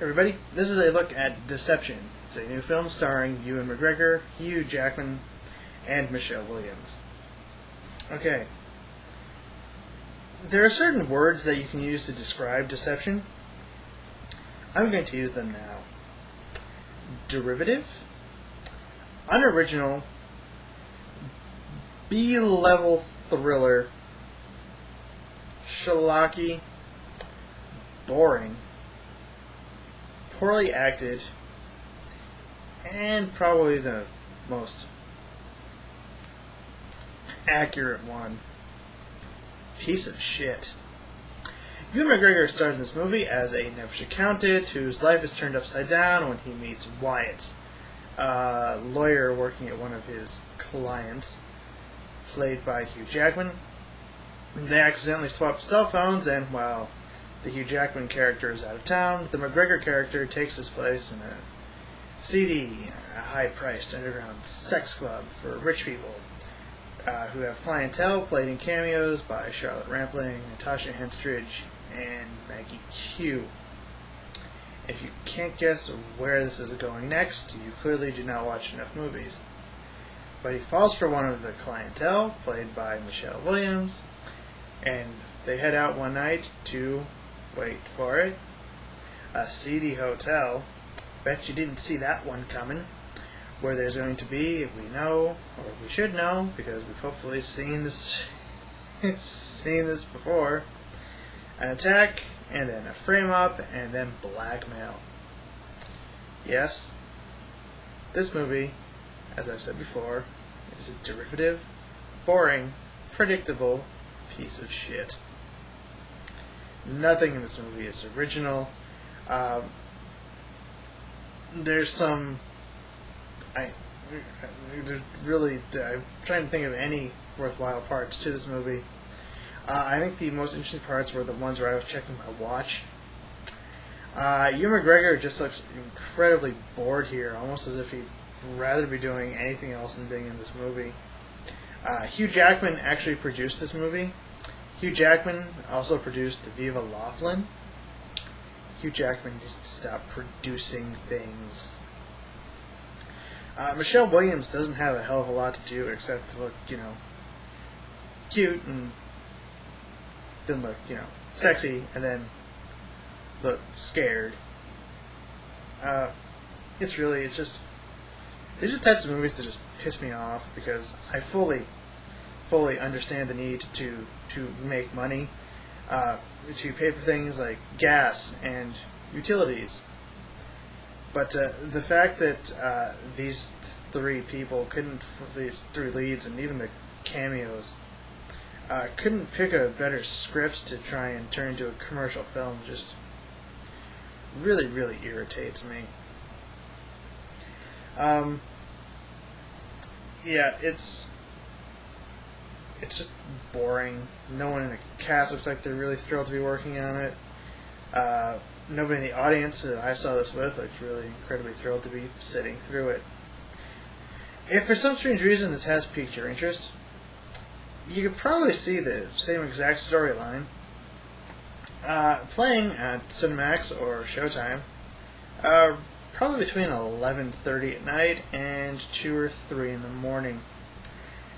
Everybody, this is a look at Deception. It's a new film starring Ewan McGregor, Hugh Jackman, and Michelle Williams. Okay. There are certain words that you can use to describe deception. I'm going to use them now. Derivative, unoriginal, B-level thriller, schlocky, boring, poorly acted, and probably the most accurate one, piece of shit. Ewan McGregor stars in this movie as a Nevish accountant whose life is turned upside down when he meets Wyatt, a lawyer working at one of his clients, played by Hugh Jackman. They accidentally swap cell phones, and while the Hugh Jackman character is out of town, the McGregor character takes his place in a seedy, high-priced underground sex club for rich people who have clientele played in cameos by Charlotte Rampling, Natasha Henstridge, and Maggie Q. If you can't guess where this is going next, you clearly do not watch enough movies. But he falls for one of the clientele, played by Michelle Williams, and they head out one night to, wait for it, a seedy hotel. Bet you didn't see that one coming. Where there's going to be, we know, or we should know, because we've hopefully seen this before, an attack, and then a frame-up, and then blackmail. Yes, this movie, as I've said before, is a derivative, boring, predictable piece of shit. Nothing in this movie is original. There's some... I'm trying to think of any worthwhile parts to this movie. I think the most interesting parts were the ones where I was checking my watch. Ewan McGregor just looks incredibly bored here, almost as if he'd rather be doing anything else than being in this movie. Hugh Jackman actually produced this movie. Hugh Jackman also produced Viva Laughlin. Hugh Jackman needs to stop producing things. Michelle Williams doesn't have a hell of a lot to do except to look, cute, and then look, sexy, and then look scared. It's just these are the types of movies that just piss me off because I fully understand the need to make money, to pay for things like gas and utilities. But the fact that these three people these three leads and even the cameos, couldn't pick a better script to try and turn into a commercial film just really, really irritates me. Yeah, it's just boring. No one in the cast looks like they're really thrilled to be working on it. Nobody in the audience that I saw this with looked really incredibly thrilled to be sitting through it. If for some strange reason this has piqued your interest, you could probably see the same exact storyline playing at Cinemax or Showtime, probably between 11:30 at night and 2 or 3 in the morning.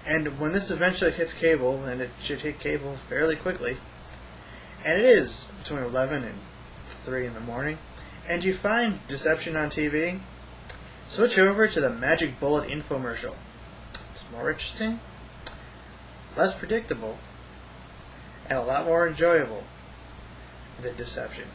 And when this eventually hits cable, and it should hit cable fairly quickly, and it is between 11 and 3 in the morning, and you find Deception on TV, switch over to the Magic Bullet infomercial. It's more interesting, less predictable, and a lot more enjoyable than Deception.